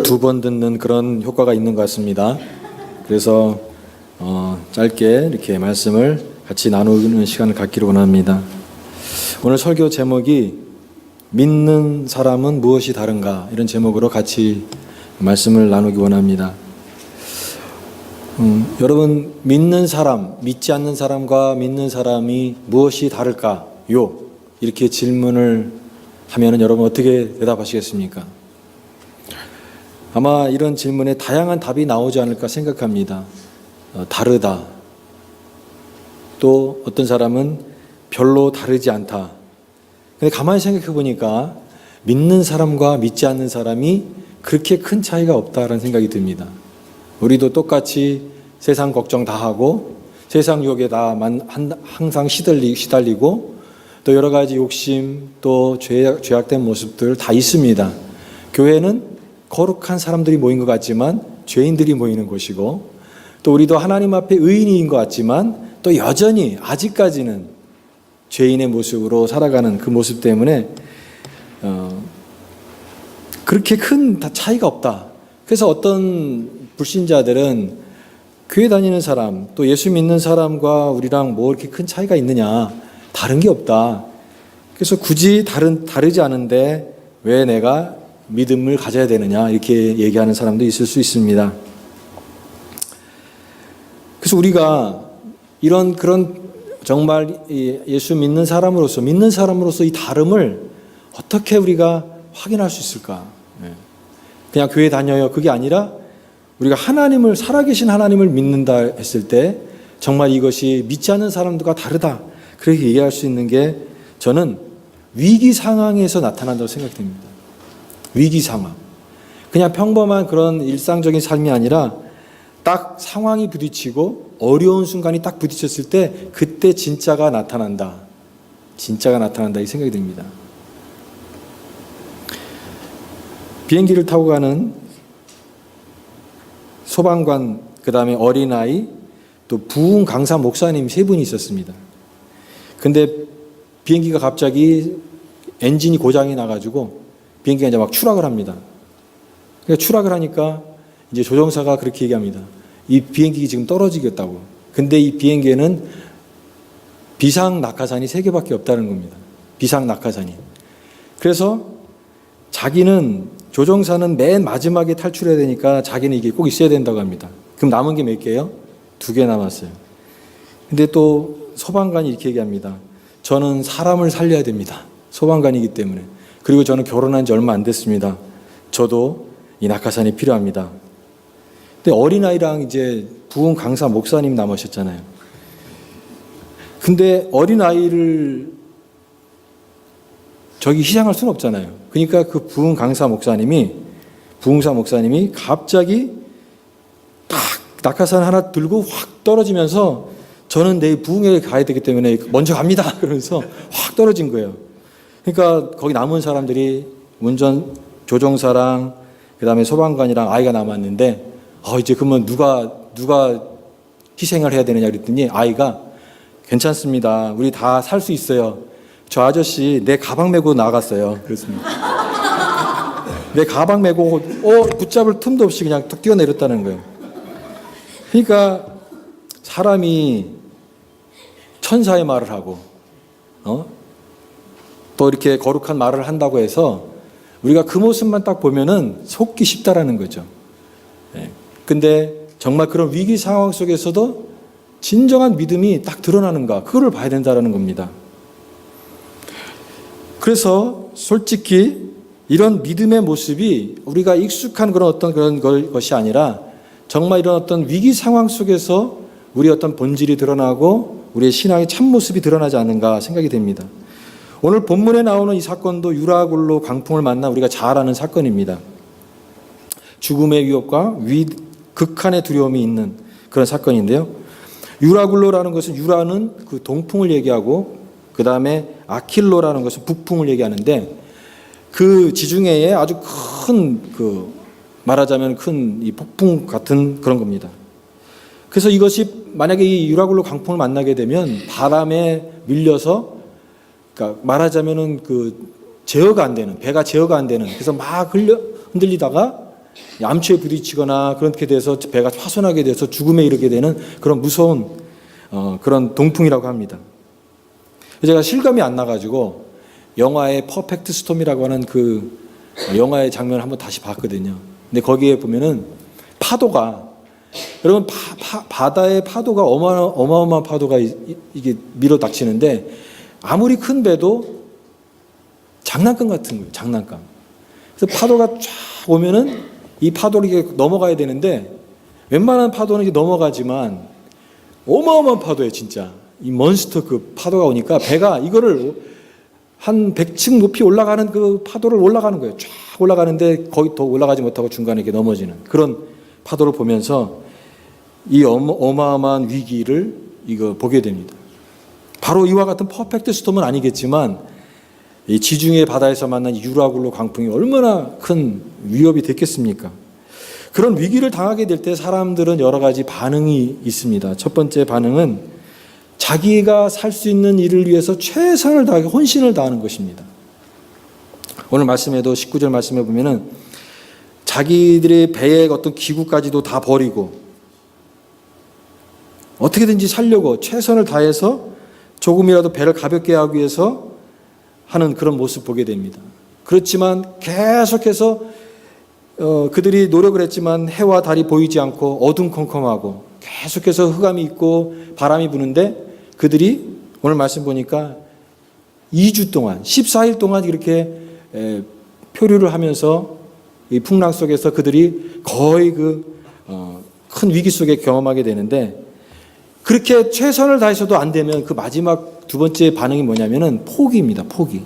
두 번 듣는 그런 효과가 있는 것 같습니다. 그래서 짧게 이렇게 말씀을 같이 나누는 시간을 갖기를 원합니다. 오늘 설교 제목이 믿는 사람은 무엇이 다른가, 이런 제목으로 같이 말씀을 나누기 원합니다. 여러분, 믿는 사람, 믿지 않는 사람과 믿는 사람이 무엇이 다를까요? 이렇게 질문을 하면 여러분 어떻게 대답하시겠습니까? 아마 이런 질문에 다양한 답이 나오지 않을까 생각합니다. 다르다. 또 어떤 사람은 별로 다르지 않다. 근데 가만히 생각해 보니까 믿는 사람과 믿지 않는 사람이 그렇게 큰 차이가 없다라는 생각이 듭니다. 우리도 똑같이 세상 걱정 다 하고 세상 유혹에 다 항상 시달리고 또 여러 가지 욕심 또 죄악된 모습들 다 있습니다. 교회는 거룩한 사람들이 모인 것 같지만 죄인들이 모이는 곳이고, 또 우리도 하나님 앞에 의인인 것 같지만 또 여전히 아직까지는 죄인의 모습으로 살아가는 그 모습 때문에 그렇게 큰 차이가 없다. 그래서 어떤 불신자들은 교회 다니는 사람 또 예수 믿는 사람과 우리랑 뭐 이렇게 큰 차이가 있느냐, 다른 게 없다. 그래서 굳이 다르지 않은데 왜 내가 믿음을 가져야 되느냐, 이렇게 얘기하는 사람도 있을 수 있습니다. 그래서 우리가 그런 정말 예수 믿는 사람으로서 이 다름을 어떻게 우리가 확인할 수 있을까? 그냥 교회 다녀요, 그게 아니라 우리가 살아계신 하나님을 믿는다 했을 때 정말 이것이 믿지 않는 사람들과 다르다, 그렇게 얘기할 수 있는 게 저는 위기 상황에서 나타난다고 생각됩니다. 위기 상황. 그냥 평범한 그런 일상적인 삶이 아니라 딱 상황이 부딪히고 어려운 순간이 딱 부딪혔을 때 그때 진짜가 나타난다. 이 생각이 듭니다. 비행기를 타고 가는 소방관, 그 다음에 어린아이, 또 부흥 강사 목사님 세 분이 있었습니다. 근데 비행기가 갑자기 엔진이 고장이 나가지고 비행기가 이제 막 추락을 합니다. 그러니까 추락을 하니까 이제 조종사가 그렇게 얘기합니다. 이 비행기 지금 떨어지겠다고. 근데 이 비행기에는 비상 낙하산이 3개밖에 없다는 겁니다. 비상 낙하산이. 그래서 조종사는 맨 마지막에 탈출해야 되니까 자기는 이게 꼭 있어야 된다고 합니다. 그럼 남은 게 몇 개예요? 2개 남았어요. 근데 또 소방관이 이렇게 얘기합니다. 저는 사람을 살려야 됩니다. 소방관이기 때문에. 그리고 저는 결혼한 지 얼마 안 됐습니다. 저도 이 낙하산이 필요합니다. 근데 어린아이랑 이제 부흥 강사 목사님 남으셨잖아요. 근데 어린아이를 희생할 수는 없잖아요. 그러니까 그 부흥사 목사님이 갑자기 딱 낙하산 하나 들고 확 떨어지면서 저는 내일 부흥회에 가야 되기 때문에 먼저 갑니다. 그러면서 확 떨어진 거예요. 그러니까 거기 남은 사람들이 조종사랑 그다음에 소방관이랑 아이가 남았는데 이제 그러면 누가 희생을 해야 되느냐 그랬더니 아이가 괜찮습니다. 우리 다 살 수 있어요. 저 아저씨 내 가방 메고 나갔어요. 그렇습니다. 내 가방 메고 붙잡을 틈도 없이 그냥 툭 뛰어내렸다는 거예요. 그러니까 사람이 천사의 말을 하고 또 이렇게 거룩한 말을 한다고 해서 우리가 그 모습만 딱 보면은 속기 쉽다라는 거죠. 근데 정말 그런 위기 상황 속에서도 진정한 믿음이 딱 드러나는가, 그거를 봐야 된다라는 겁니다. 그래서 솔직히 이런 믿음의 모습이 우리가 익숙한 그런 것이 아니라 정말 이런 어떤 위기 상황 속에서 우리의 어떤 본질이 드러나고 우리의 신앙의 참모습이 드러나지 않는가 생각이 됩니다. 오늘 본문에 나오는 이 사건도 유라굴로 강풍을 만나 우리가 잘 아는 사건입니다. 죽음의 위협과 극한의 두려움이 있는 그런 사건인데요. 유라굴로라는 것은, 유라는 그 동풍을 얘기하고 그 다음에 아킬로라는 것은 북풍을 얘기하는데, 그 지중해에 아주 말하자면 큰 이 폭풍 같은 그런 겁니다. 그래서 이것이 만약에 이 유라굴로 강풍을 만나게 되면 바람에 밀려서, 그러니까 말하자면은 제어가 안 되는, 배가 제어가 안 되는, 그래서 막 흔들리다가 암초에 부딪히거나 그렇게 돼서 배가 파손하게 돼서 죽음에 이르게 되는 그런 무서운 그런 동풍이라고 합니다. 제가 실감이 안 나가지고 영화의 퍼펙트 스톰이라고 하는 그 영화의 장면을 한번 다시 봤거든요. 근데 거기에 보면은 파도가, 여러분 바다의 파도가 어마어마한 파도가 이게 밀어닥치는데 아무리 큰 배도 장난감 같은 거예요. 장난감. 그래서 파도가 쫙 오면은 이 파도를 이게 넘어가야 되는데 웬만한 파도는 이게 넘어가지만 어마어마한 파도예요, 진짜. 이 몬스터 그 파도가 오니까 배가 이거를 한 100층 높이 올라가는 그 파도를 올라가는 거예요. 쫙 올라가는데 거의 더 올라가지 못하고 중간에 이렇게 넘어지는 그런 파도를 보면서 이 어마어마한 위기를 이거 보게 됩니다. 바로 이와 같은 퍼펙트 스톰은 아니겠지만 이 지중해 바다에서 만난 유라굴로 광풍이 얼마나 큰 위협이 됐겠습니까? 그런 위기를 당하게 될 때 사람들은 여러 가지 반응이 있습니다. 첫 번째 반응은 자기가 살 수 있는 일을 위해서 최선을 다하게 혼신을 다하는 것입니다. 오늘 말씀에도 19절 말씀에 보면은 자기들의 배의 어떤 기구까지도 다 버리고 어떻게든지 살려고 최선을 다해서 조금이라도 배를 가볍게 하기 위해서 하는 그런 모습 보게 됩니다. 그렇지만 계속해서 그들이 노력을 했지만 해와 달이 보이지 않고 어둠컴컴하고 계속해서 흑암이 있고 바람이 부는데 그들이 오늘 말씀 보니까 2주 동안 14일 동안 이렇게 표류를 하면서 이 풍랑 속에서 그들이 거의 큰 위기 속에 경험하게 되는데 그렇게 최선을 다해서도 안 되면 그 마지막 두 번째 반응이 뭐냐면은 포기입니다. 포기.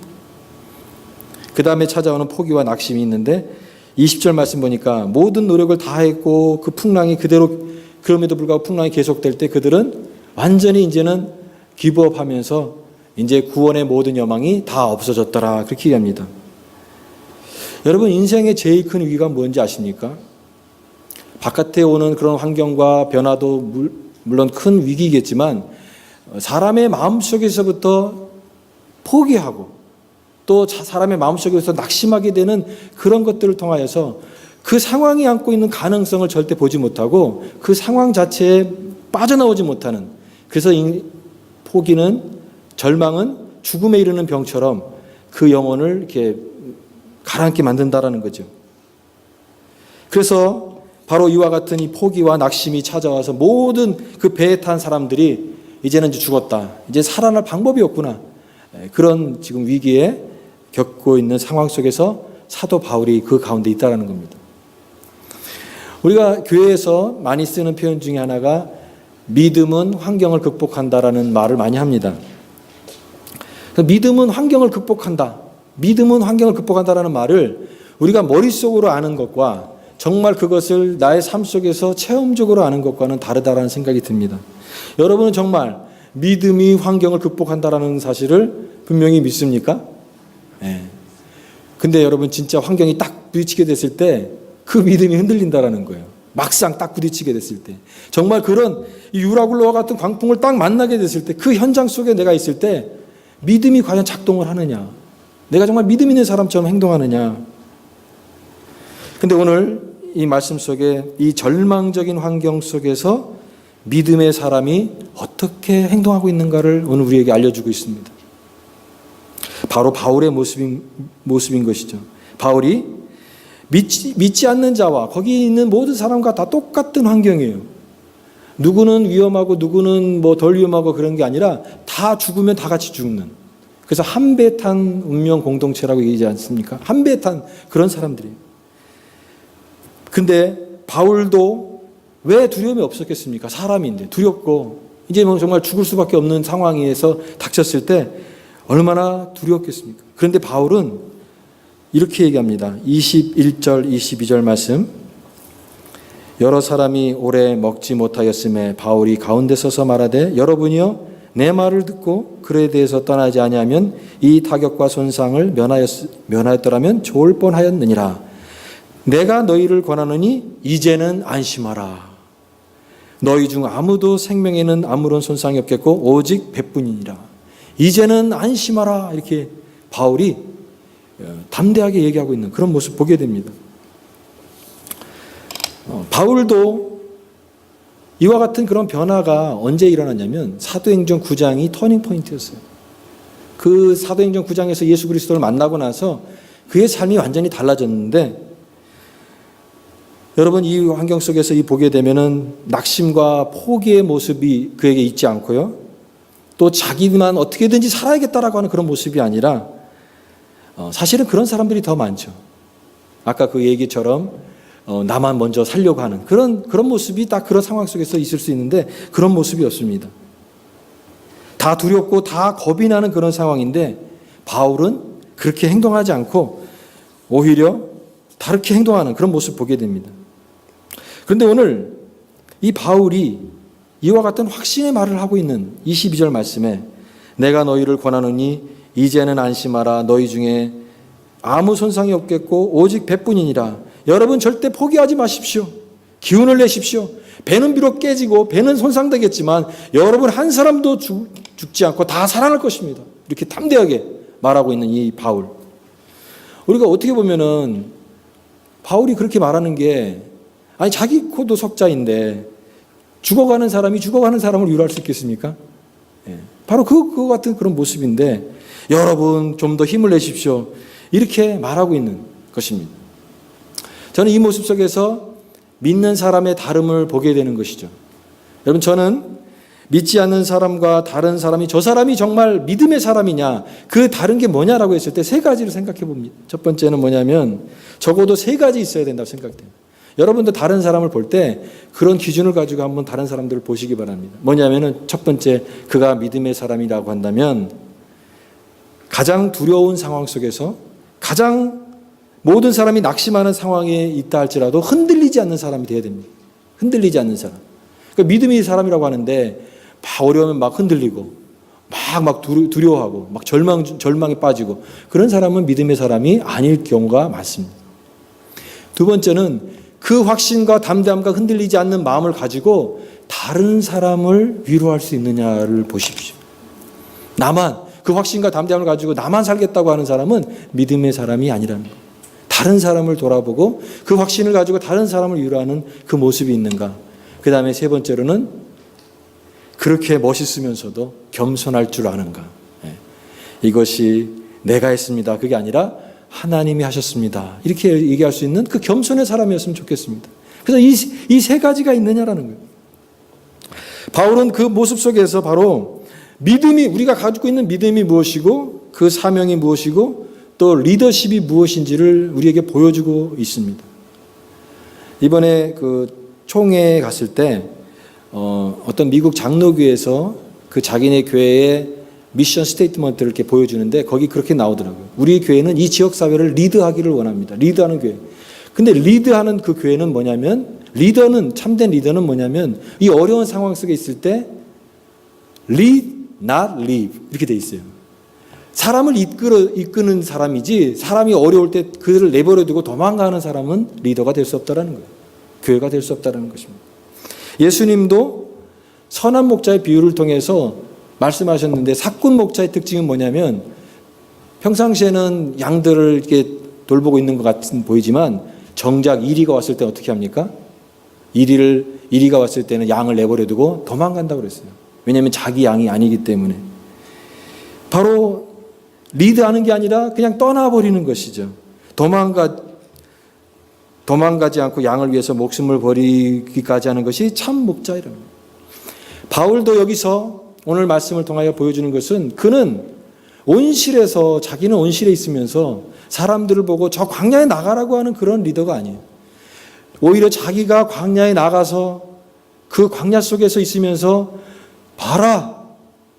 그 다음에 찾아오는 포기와 낙심이 있는데 20절 말씀 보니까 모든 노력을 다했고 그 풍랑이 그대로 그럼에도 불구하고 풍랑이 계속될 때 그들은 완전히 이제는 기브업하면서 이제 구원의 모든 여망이 다 없어졌더라 그렇게 얘기합니다. 여러분 인생의 제일 큰 위기가 뭔지 아십니까? 바깥에 오는 그런 환경과 변화도 물론 큰 위기겠지만 사람의 마음속에서부터 포기하고 또 사람의 마음속에서 낙심하게 되는 그런 것들을 통하여서 그 상황이 안고 있는 가능성을 절대 보지 못하고 그 상황 자체에 빠져나오지 못하는, 그래서 포기는, 절망은 죽음에 이르는 병처럼 그 영혼을 이렇게 가라앉게 만든다라는 거죠. 그래서 바로 이와 같은 이 포기와 낙심이 찾아와서 모든 그 배에 탄 사람들이 이제는 이제 죽었다, 이제 살아날 방법이 없구나, 그런 지금 위기에 겪고 있는 상황 속에서 사도 바울이 그 가운데 있다라는 겁니다. 우리가 교회에서 많이 쓰는 표현 중에 하나가 믿음은 환경을 극복한다라는 말을 많이 합니다. 믿음은 환경을 극복한다, 믿음은 환경을 극복한다라는 말을 우리가 머릿속으로 아는 것과 정말 그것을 나의 삶 속에서 체험적으로 아는 것과는 다르다라는 생각이 듭니다. 여러분은 정말 믿음이 환경을 극복한다라는 사실을 분명히 믿습니까? 네. 근데 여러분 진짜 환경이 딱 부딪히게 됐을 때 그 믿음이 흔들린다라는 거예요. 막상 딱 부딪히게 됐을 때, 정말 그런 유라굴로와 같은 광풍을 딱 만나게 됐을 때, 그 현장 속에 내가 있을 때 믿음이 과연 작동을 하느냐, 내가 정말 믿음 있는 사람처럼 행동하느냐. 근데 오늘 이 말씀 속에 이 절망적인 환경 속에서 믿음의 사람이 어떻게 행동하고 있는가를 오늘 우리에게 알려주고 있습니다. 바로 바울의 모습인 것이죠. 바울이 믿지 않는 자와 거기 있는 모든 사람과 다 똑같은 환경이에요. 누구는 위험하고 누구는 뭐 덜 위험하고 그런 게 아니라 다 죽으면 다 같이 죽는, 그래서 한 배 탄 운명 공동체라고 얘기하지 않습니까? 한 배 탄 그런 사람들이에요. 근데 바울도 왜 두려움이 없었겠습니까? 사람인데 두렵고 이제 뭐 정말 죽을 수밖에 없는 상황에서 닥쳤을 때 얼마나 두려웠겠습니까? 그런데 바울은 이렇게 얘기합니다. 21절 22절 말씀, 여러 사람이 오래 먹지 못하였음에 바울이 가운데 서서 말하되 여러분이여 내 말을 듣고 그에 대해서 떠나지 아니하면 이 타격과 손상을 면하였더라면 좋을 뻔하였느니라. 내가 너희를 권하노니 이제는 안심하라. 너희 중 아무도 생명에는 아무런 손상이 없겠고 오직 배뿐이니라. 이제는 안심하라. 이렇게 바울이 담대하게 얘기하고 있는 그런 모습 보게 됩니다. 바울도 이와 같은 그런 변화가 언제 일어났냐면 사도행전 9장이 터닝 포인트였어요. 그 사도행전 9장에서 예수 그리스도를 만나고 나서 그의 삶이 완전히 달라졌는데, 여러분 이 환경 속에서 보게 되면은 낙심과 포기의 모습이 그에게 있지 않고요, 또 자기만 어떻게든지 살아야겠다라고 하는 그런 모습이 아니라 사실은 그런 사람들이 더 많죠. 아까 그 얘기처럼 나만 먼저 살려고 하는 그런 모습이 딱 그런 상황 속에서 있을 수 있는데, 그런 모습이었습니다. 다 두렵고 다 겁이 나는 그런 상황인데 바울은 그렇게 행동하지 않고 오히려 다르게 행동하는 그런 모습 보게 됩니다. 그런데 오늘 이 바울이 이와 같은 확신의 말을 하고 있는 22절 말씀에 내가 너희를 권하노니 이제는 안심하라. 너희 중에 아무 손상이 없겠고 오직 배뿐이니라. 여러분 절대 포기하지 마십시오. 기운을 내십시오. 배는 비록 깨지고 배는 손상되겠지만 여러분 한 사람도 죽지 않고 다 살아날 것입니다. 이렇게 담대하게 말하고 있는 이 바울. 우리가 어떻게 보면은 바울이 그렇게 말하는 게, 아니 자기 코도 석자인데 죽어가는 사람이 죽어가는 사람을 위로할 수 있겠습니까? 바로 그거 같은 그런 모습인데, 여러분 좀 더 힘을 내십시오. 이렇게 말하고 있는 것입니다. 저는 이 모습 속에서 믿는 사람의 다름을 보게 되는 것이죠. 여러분 저는 믿지 않는 사람과 다른 사람이, 저 사람이 정말 믿음의 사람이냐, 그 다른 게 뭐냐라고 했을 때 세 가지를 생각해 봅니다. 첫 번째는 뭐냐면 적어도 세 가지 있어야 된다고 생각돼요. 여러분도 다른 사람을 볼 때 그런 기준을 가지고 한번 다른 사람들을 보시기 바랍니다. 뭐냐면은 첫 번째, 그가 믿음의 사람이라고 한다면 가장 두려운 상황 속에서, 가장 모든 사람이 낙심하는 상황에 있다 할지라도 흔들리지 않는 사람이 되어야 됩니다. 흔들리지 않는 사람. 그러니까 믿음의 사람이라고 하는데 막 어려우면 막 흔들리고 막 두려워하고 막 절망에 빠지고, 그런 사람은 믿음의 사람이 아닐 경우가 많습니다. 두 번째는 그 확신과 담대함과 흔들리지 않는 마음을 가지고 다른 사람을 위로할 수 있느냐를 보십시오. 나만, 그 확신과 담대함을 가지고 나만 살겠다고 하는 사람은 믿음의 사람이 아니라는 것. 다른 사람을 돌아보고 그 확신을 가지고 다른 사람을 위로하는 그 모습이 있는가. 그 다음에 세 번째로는 그렇게 멋있으면서도 겸손할 줄 아는가. 이것이 내가 했습니다. 그게 아니라 하나님이 하셨습니다. 이렇게 얘기할 수 있는 그 겸손의 사람이었으면 좋겠습니다. 그래서 이 세 가지가 있느냐라는 거예요. 바울은 그 모습 속에서 바로 믿음이, 우리가 가지고 있는 믿음이 무엇이고 그 사명이 무엇이고 또 리더십이 무엇인지를 우리에게 보여주고 있습니다. 이번에 그 총회에 갔을 때 어떤 미국 장로교에서 그 자기네 교회의 미션 스테이트먼트를 이렇게 보여주는데 거기 그렇게 나오더라고요. 우리 교회는 이 지역 사회를 리드하기를 원합니다. 리드하는 교회. 근데 리드하는 그 교회는 뭐냐면, 리더는, 참된 리더는 뭐냐면 이 어려운 상황 속에 있을 때 lead, not leave 이렇게 돼 있어요. 사람을 이끄는 사람이지, 사람이 어려울 때 그들을 내버려두고 도망가는 사람은 리더가 될 수 없다는 거예요. 교회가 될 수 없다는 것입니다. 예수님도 선한 목자의 비유를 통해서 말씀하셨는데, 사꾼 목자의 특징은 뭐냐면 평상시에는 양들을 이렇게 돌보고 있는 것 같은 보이지만 정작 이리가 왔을 때 어떻게 합니까? 이리가 왔을 때는 양을 내버려두고 도망간다고 그랬어요. 왜냐하면 자기 양이 아니기 때문에. 바로 리드하는 게 아니라 그냥 떠나버리는 것이죠. 도망가지 않고 양을 위해서 목숨을 버리기까지 하는 것이 참 목자이랍니다. 바울도 여기서 오늘 말씀을 통하여 보여주는 것은, 그는 온실에서, 자기는 온실에 있으면서 사람들을 보고 저 광야에 나가라고 하는 그런 리더가 아니에요. 오히려 자기가 광야에 나가서 그 광야 속에서 있으면서, 봐라,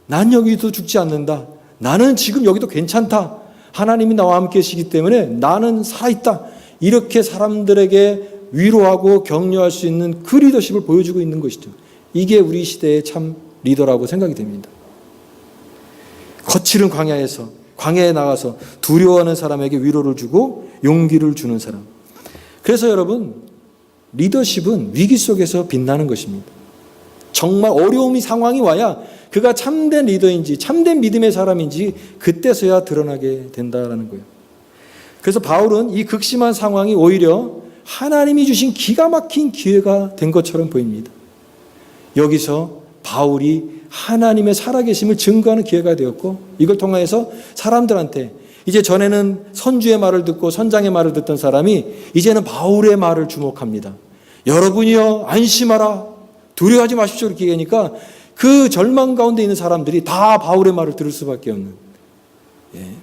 난 여기도 죽지 않는다. 나는 지금 여기도 괜찮다. 하나님이 나와 함께 계시기 때문에 나는 살아있다. 이렇게 사람들에게 위로하고 격려할 수 있는 그 리더십을 보여주고 있는 것이죠. 이게 우리 시대의 참 리더라고 생각이 됩니다. 거칠은 광야에 나가서 두려워하는 사람에게 위로를 주고 용기를 주는 사람. 그래서 여러분, 리더십은 위기 속에서 빛나는 것입니다. 정말 어려움이, 상황이 와야 그가 참된 리더인지 참된 믿음의 사람인지 그때서야 드러나게 된다는 거예요. 그래서 바울은 이 극심한 상황이 오히려 하나님이 주신 기가 막힌 기회가 된 것처럼 보입니다. 여기서 바울이 하나님의 살아계심을 증거하는 기회가 되었고, 이걸 통해서 사람들한테, 이제 전에는 선주의 말을 듣고 선장의 말을 듣던 사람이 이제는 바울의 말을 주목합니다. 여러분이여 안심하라, 두려워하지 마십시오, 이렇게 얘기하니까 그 절망 가운데 있는 사람들이 다 바울의 말을 들을 수밖에 없는,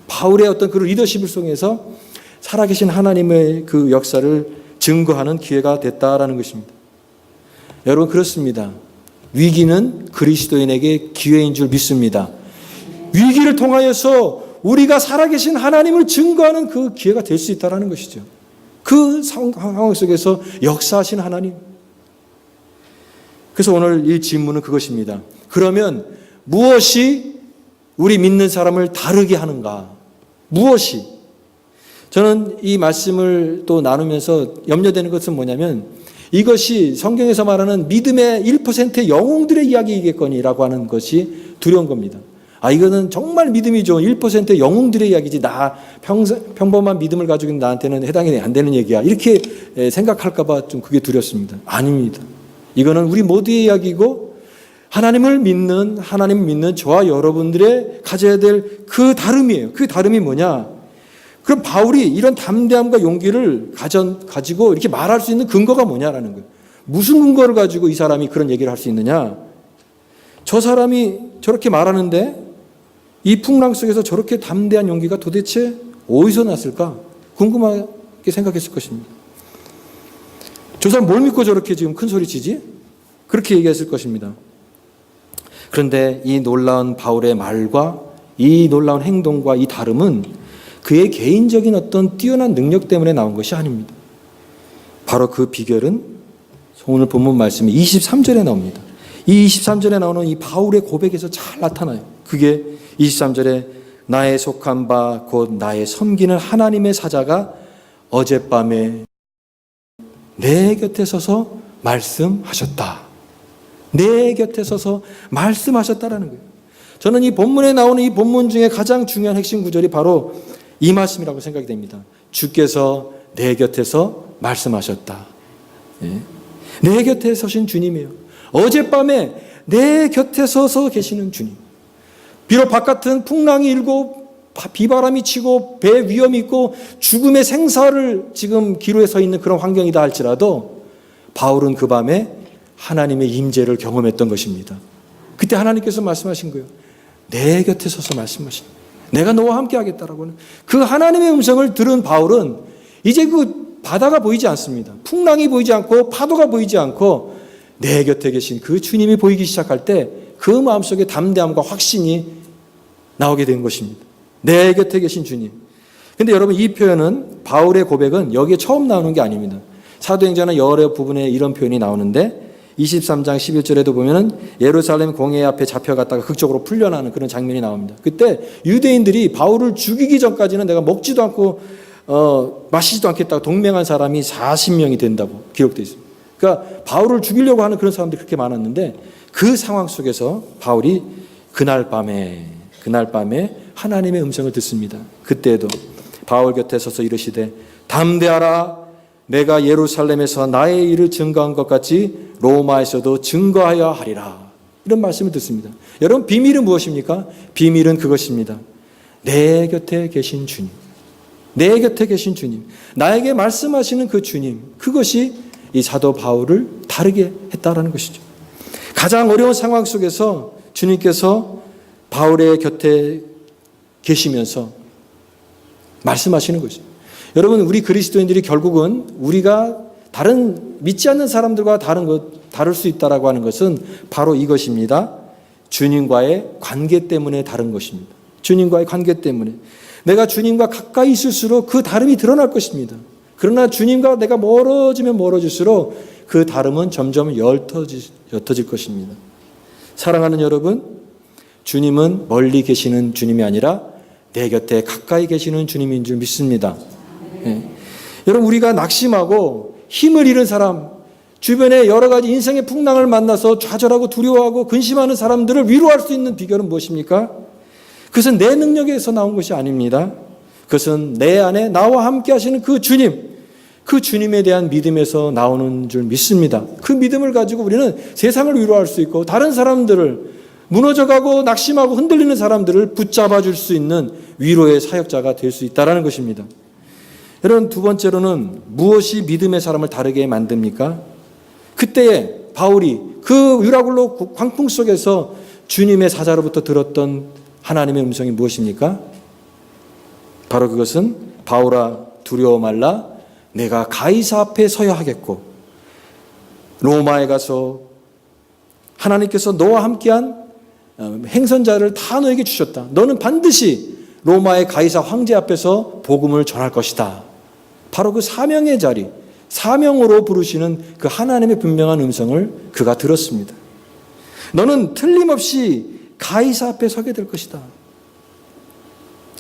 바울의 어떤 그 리더십을 통해서 살아계신 하나님의 그 역사를 증거하는 기회가 됐다라는 것입니다. 여러분, 그렇습니다. 위기는 그리스도인에게 기회인 줄 믿습니다. 위기를 통하여서 우리가 살아계신 하나님을 증거하는 그 기회가 될 수 있다는 것이죠. 그 상황 속에서 역사하신 하나님. 그래서 오늘 이 질문은 그것입니다. 그러면 무엇이 우리 믿는 사람을 다르게 하는가? 무엇이? 저는 이 말씀을 또 나누면서 염려되는 것은 뭐냐면, 이것이 성경에서 말하는 믿음의 1%의 영웅들의 이야기이겠거니라고 하는 것이 두려운 겁니다. 이거는 정말 믿음이 좋은 1%의 영웅들의 이야기지, 나 평범한 믿음을 가지고 있는 나한테는 해당이 안 되는 얘기야, 이렇게 생각할까 봐 좀 그게 두렵습니다. 아닙니다. 이거는 우리 모두의 이야기고, 하나님을 믿는 저와 여러분들의 가져야 될 그 다름이에요. 그 다름이 뭐냐? 그럼 바울이 이런 담대함과 용기를 가지고 이렇게 말할 수 있는 근거가 뭐냐라는 거예요. 무슨 근거를 가지고 이 사람이 그런 얘기를 할 수 있느냐? 저 사람이 저렇게 말하는데 이 풍랑 속에서 저렇게 담대한 용기가 도대체 어디서 났을까? 궁금하게 생각했을 것입니다. 저 사람 뭘 믿고 저렇게 지금 큰 소리 치지? 그렇게 얘기했을 것입니다. 그런데 이 놀라운 바울의 말과 이 놀라운 행동과 이 다름은 그의 개인적인 어떤 뛰어난 능력 때문에 나온 것이 아닙니다. 바로 그 비결은 오늘 본문 말씀이 23절에 나옵니다. 이 23절에 나오는 이 바울의 고백에서 잘 나타나요. 그게 23절에 나의 속한 바 곧 나의 섬기는 하나님의 사자가 어젯밤에 내 곁에 서서 말씀하셨다. 내 곁에 서서 말씀하셨다라는 거예요. 저는 이 본문에 나오는 이 본문 중에 가장 중요한 핵심 구절이 바로 이 말씀이라고 생각이 됩니다. 주께서 내 곁에서 말씀하셨다. 내 곁에 서신 주님이에요. 어젯밤에 내 곁에 서서 계시는 주님. 비록 바깥은 풍랑이 일고 비바람이 치고 배 위험이 있고 죽음의 생사를 지금 기로에 서 있는 그런 환경이다 할지라도 바울은 그 밤에 하나님의 임재를 경험했던 것입니다. 그때 하나님께서 말씀하신 거예요. 내 곁에 서서 말씀하신 거예요. 내가 너와 함께 하겠다라고 하는 그 하나님의 음성을 들은 바울은 이제 그 바다가 보이지 않습니다. 풍랑이 보이지 않고 파도가 보이지 않고 내 곁에 계신 그 주님이 보이기 시작할 때 그 마음속에 담대함과 확신이 나오게 된 것입니다. 내 곁에 계신 주님. 근데 여러분, 이 표현은, 바울의 고백은 여기에 처음 나오는 게 아닙니다. 사도행전은 여러 부분에 이런 표현이 나오는데 23장 11절에도 보면은 예루살렘 공회 앞에 잡혀갔다가 극적으로 풀려나는 그런 장면이 나옵니다. 그때 유대인들이 바울을 죽이기 전까지는 내가 먹지도 않고 마시지도 않겠다고 동맹한 사람이 40명이 된다고 기록되어 있습니다. 그러니까 바울을 죽이려고 하는 그런 사람들이 그렇게 많았는데 그 상황 속에서 바울이 그날 밤에 하나님의 음성을 듣습니다. 그때에도 바울 곁에 서서 이르시되 담대하라, 내가 예루살렘에서 나의 일을 증거한 것 같이 로마에서도 증거하여 하리라. 이런 말씀을 듣습니다. 여러분, 비밀은 무엇입니까? 비밀은 그것입니다. 내 곁에 계신 주님. 내 곁에 계신 주님. 나에게 말씀하시는 그 주님. 그것이 이 사도 바울을 다르게 했다라는 것이죠. 가장 어려운 상황 속에서 주님께서 바울의 곁에 계시면서 말씀하시는 것이죠. 여러분, 우리 그리스도인들이 결국은 우리가 다른 믿지 않는 사람들과 다를 수 있다라고 하는 것은 바로 이것입니다. 주님과의 관계 때문에 다른 것입니다. 주님과의 관계 때문에. 내가 주님과 가까이 있을수록 그 다름이 드러날 것입니다. 그러나 주님과 내가 멀어지면 멀어질수록 그 다름은 점점 옅어질 것입니다. 사랑하는 여러분, 주님은 멀리 계시는 주님이 아니라 내 곁에 가까이 계시는 주님인 줄 믿습니다. 여러분, 우리가 낙심하고 힘을 잃은 사람, 주변에 여러 가지 인생의 풍랑을 만나서 좌절하고 두려워하고 근심하는 사람들을 위로할 수 있는 비결은 무엇입니까? 그것은 내 능력에서 나온 것이 아닙니다. 그것은 내 안에 나와 함께 하시는 그 주님, 그 주님에 대한 믿음에서 나오는 줄 믿습니다. 그 믿음을 가지고 우리는 세상을 위로할 수 있고 다른 사람들을 무너져가고 낙심하고 흔들리는 사람들을 붙잡아 줄 수 있는 위로의 사역자가 될 수 있다는 것입니다. 여러분, 두 번째로는 무엇이 믿음의 사람을 다르게 만듭니까? 그때에 바울이 그 유라굴로 광풍 속에서 주님의 사자로부터 들었던 하나님의 음성이 무엇입니까? 바로 그것은 바울아 두려워 말라 내가 가이사 앞에 서야 하겠고 로마에 가서 하나님께서 너와 함께한 행선자를 다 너에게 주셨다. 너는 반드시 로마의 가이사 황제 앞에서 복음을 전할 것이다. 바로 그 사명의 자리, 사명으로 부르시는 그 하나님의 분명한 음성을 그가 들었습니다. 너는 틀림없이 가이사 앞에 서게 될 것이다.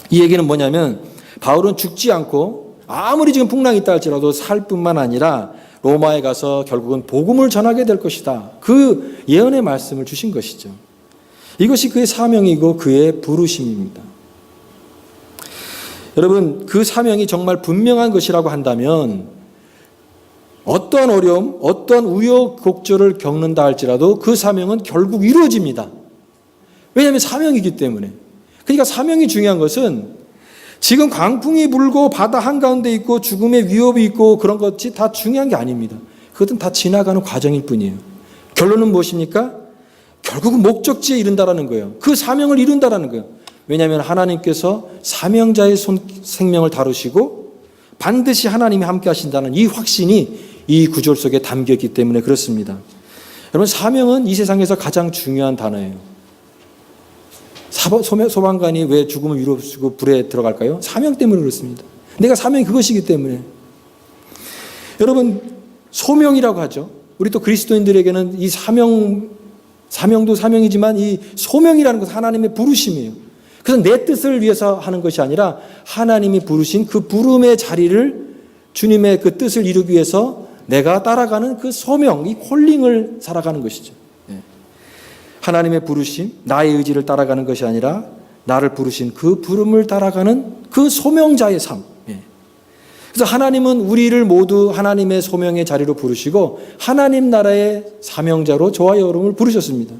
이 얘기는 뭐냐면 바울은 죽지 않고 아무리 지금 풍랑이 있다 할지라도 살 뿐만 아니라 로마에 가서 결국은 복음을 전하게 될 것이다. 그 예언의 말씀을 주신 것이죠. 이것이 그의 사명이고 그의 부르심입니다. 여러분, 그 사명이 정말 분명한 것이라고 한다면 어떠한 어려움, 어떠한 우여곡절을 겪는다 할지라도 그 사명은 결국 이루어집니다. 왜냐하면 사명이기 때문에. 그러니까 사명이 중요한 것은 지금 광풍이 불고 바다 한가운데 있고 죽음의 위협이 있고 그런 것이 다 중요한 게 아닙니다. 그것은 다 지나가는 과정일 뿐이에요. 결론은 무엇입니까? 결국은 목적지에 이른다라는 거예요. 그 사명을 이룬다라는 거예요. 왜냐하면 하나님께서 사명자의 생명을 다루시고 반드시 하나님이 함께 하신다는 이 확신이 이 구절 속에 담겨 있기 때문에 그렇습니다. 여러분, 사명은 이 세상에서 가장 중요한 단어예요. 소방관이 왜 죽음을 위로시고 불에 들어갈까요? 사명 때문에 그렇습니다. 내가 사명이 그것이기 때문에. 여러분, 소명이라고 하죠. 우리 또 그리스도인들에게는 이 사명도 사명이지만 이 소명이라는 것은 하나님의 부르심이에요. 그래서 내 뜻을 위해서 하는 것이 아니라 하나님이 부르신 그 부름의 자리를 주님의 그 뜻을 이루기 위해서 내가 따라가는 그 소명, 이 콜링을 살아가는 것이죠. 하나님의 부르심, 나의 의지를 따라가는 것이 아니라 나를 부르신 그 부름을 따라가는 그 소명자의 삶. 그래서 하나님은 우리를 모두 하나님의 소명의 자리로 부르시고 하나님 나라의 사명자로 저와 여러분을 부르셨습니다.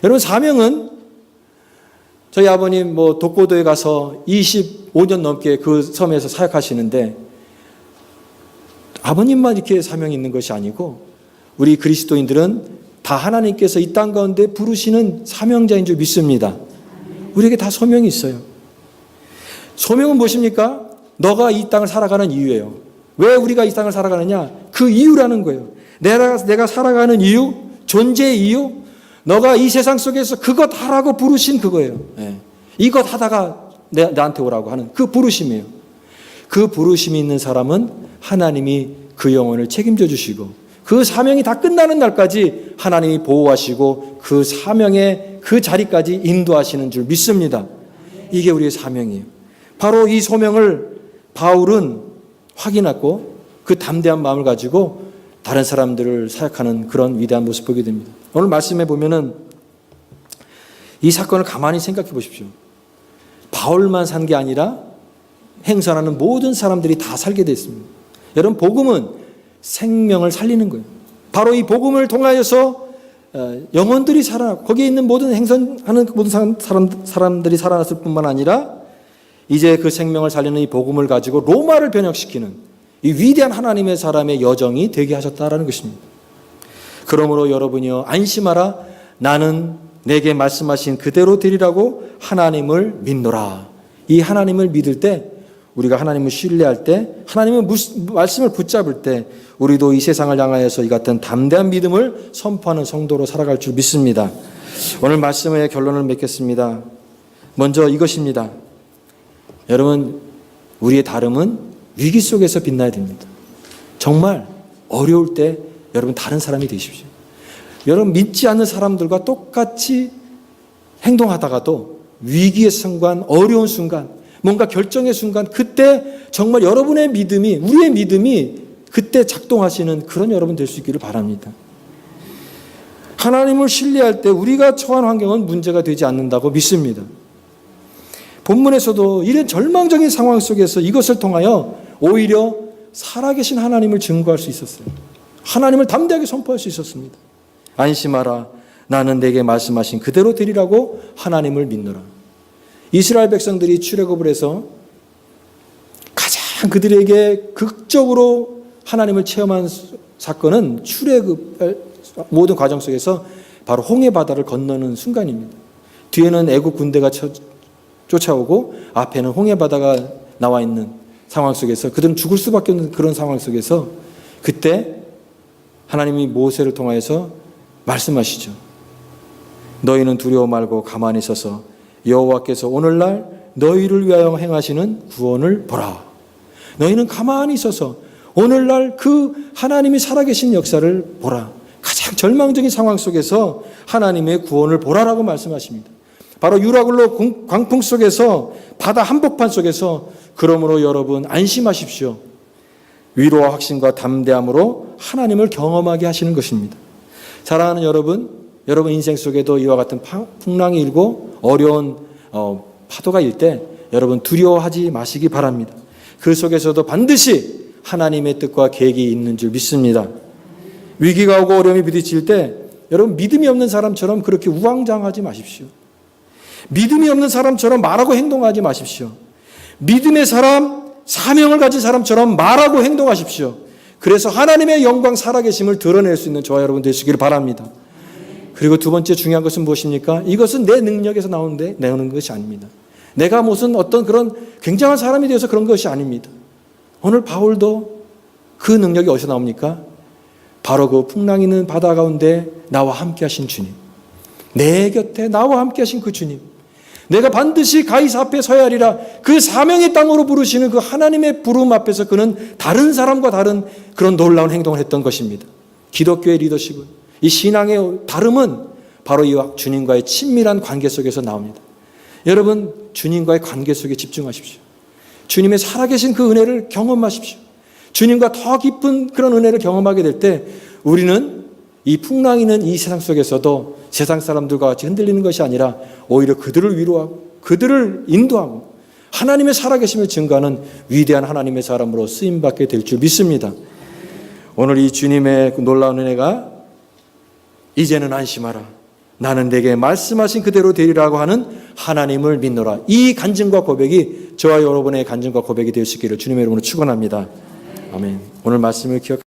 여러분, 사명은 저희 아버님 독고도에 가서 25년 넘게 그 섬에서 사역하시는데 아버님만 이렇게 사명이 있는 것이 아니고 우리 그리스도인들은 다 하나님께서 이 땅 가운데 부르시는 사명자인 줄 믿습니다. 우리에게 다 소명이 있어요. 소명은 무엇입니까? 너가 이 땅을 살아가는 이유예요. 왜 우리가 이 땅을 살아가느냐? 그 이유라는 거예요. 내가 살아가는 이유, 존재의 이유, 너가 이 세상 속에서 그것 하라고 부르신 그거예요. 이것 하다가 나한테 오라고 하는 그 부르심이에요. 그 부르심이 있는 사람은 하나님이 그 영혼을 책임져 주시고 그 사명이 다 끝나는 날까지 하나님이 보호하시고 그 사명의 그 자리까지 인도하시는 줄 믿습니다. 이게 우리의 사명이에요. 바로 이 소명을 바울은 확인하고 그 담대한 마음을 가지고 다른 사람들을 사역하는 그런 위대한 모습을 보게 됩니다. 오늘 말씀해 보면은 이 사건을 가만히 생각해 보십시오. 바울만 산 게 아니라 행선하는 모든 사람들이 다 살게 됐습니다. 여러분, 복음은 생명을 살리는 거예요. 바로 이 복음을 통하여서 영혼들이 살아나고 거기에 있는 모든 행선하는 모든 사람들이 살아났을 뿐만 아니라 이제 그 생명을 살리는 이 복음을 가지고 로마를 변혁시키는 이 위대한 하나님의 사람의 여정이 되게 하셨다라는 것입니다. 그러므로 여러분이여 안심하라. 나는 내게 말씀하신 그대로 되리라고 하나님을 믿노라. 이 하나님을 믿을 때, 우리가 하나님을 신뢰할 때, 하나님의 말씀을 붙잡을 때 우리도 이 세상을 향하여서 이 같은 담대한 믿음을 선포하는 성도로 살아갈 줄 믿습니다. 오늘 말씀의 결론을 맺겠습니다. 먼저 이것입니다. 여러분, 우리의 다름은 위기 속에서 빛나야 됩니다. 정말 어려울 때 여러분 다른 사람이 되십시오. 여러분, 믿지 않는 사람들과 똑같이 행동하다가도 위기의 순간, 어려운 순간, 뭔가 결정의 순간, 그때 정말 여러분의 믿음이, 우리의 믿음이 그때 작동하시는 그런 여러분 될 수 있기를 바랍니다. 하나님을 신뢰할 때 우리가 처한 환경은 문제가 되지 않는다고 믿습니다. 본문에서도 이런 절망적인 상황 속에서 이것을 통하여 오히려 살아계신 하나님을 증거할 수 있었어요. 하나님을 담대하게 선포할 수 있었습니다. 안심하라. 나는 내게 말씀하신 그대로 되리라고 하나님을 믿노라. 이스라엘 백성들이 출애굽을 해서 가장 그들에게 극적으로 하나님을 체험한 사건은 출애굽 모든 과정 속에서 바로 홍해 바다를 건너는 순간입니다. 뒤에는 애국 군대가 쫓아오고 앞에는 홍해 바다가 나와 있는 상황 속에서 그들은 죽을 수밖에 없는 그런 상황 속에서 그때 하나님이 모세를 통하여서 말씀하시죠. 너희는 두려워 말고 가만히 있어서 여호와께서 오늘날 너희를 위하여 행하시는 구원을 보라. 너희는 가만히 있어서 오늘날 그 하나님이 살아계신 역사를 보라. 가장 절망적인 상황 속에서 하나님의 구원을 보라라고 말씀하십니다. 바로 유라굴로 광풍 속에서 바다 한복판 속에서 그러므로 여러분 안심하십시오. 위로와 확신과 담대함으로 하나님을 경험하게 하시는 것입니다. 사랑하는 여러분 인생 속에도 이와 같은 풍랑이 일고 어려운 파도가 일 때 여러분 두려워하지 마시기 바랍니다. 그 속에서도 반드시 하나님의 뜻과 계획이 있는 줄 믿습니다. 위기가 오고 어려움이 부딪힐 때 여러분 믿음이 없는 사람처럼 그렇게 우왕좌왕하지 마십시오. 믿음이 없는 사람처럼 말하고 행동하지 마십시오. 믿음의 사람, 사명을 가진 사람처럼 말하고 행동하십시오. 그래서 하나님의 영광 살아계심을 드러낼 수 있는 저와 여러분 되시기를 바랍니다. 그리고 두 번째 중요한 것은 무엇입니까? 이것은 내 능력에서 나오는 것이 아닙니다. 내가 무슨 어떤 그런 굉장한 사람이 되어서 그런 것이 아닙니다. 오늘 바울도 그 능력이 어디서 나옵니까? 바로 그 풍랑 있는 바다 가운데 나와 함께 하신 주님. 내 곁에 나와 함께 하신 그 주님. 내가 반드시 가이사 앞에 서야 하리라. 그 사명의 땅으로 부르시는 그 하나님의 부름 앞에서 그는 다른 사람과 다른 그런 놀라운 행동을 했던 것입니다. 기독교의 리더십은, 이 신앙의 다름은 바로 이 주님과의 친밀한 관계 속에서 나옵니다. 여러분, 주님과의 관계 속에 집중하십시오. 주님의 살아계신 그 은혜를 경험하십시오. 주님과 더 깊은 그런 은혜를 경험하게 될 때 우리는 이 풍랑이 있는 이 세상 속에서도 세상 사람들과 같이 흔들리는 것이 아니라 오히려 그들을 위로하고 그들을 인도하고 하나님의 살아계심을 증거하는 위대한 하나님의 사람으로 쓰임받게 될 줄 믿습니다. 오늘 이 주님의 놀라운 은혜가 이제는 안심하라. 나는 내게 말씀하신 그대로 되리라고 하는 하나님을 믿노라. 이 간증과 고백이 저와 여러분의 간증과 고백이 되시기를 주님의 이름으로 축원합니다. 아멘. 오늘 말씀을 기억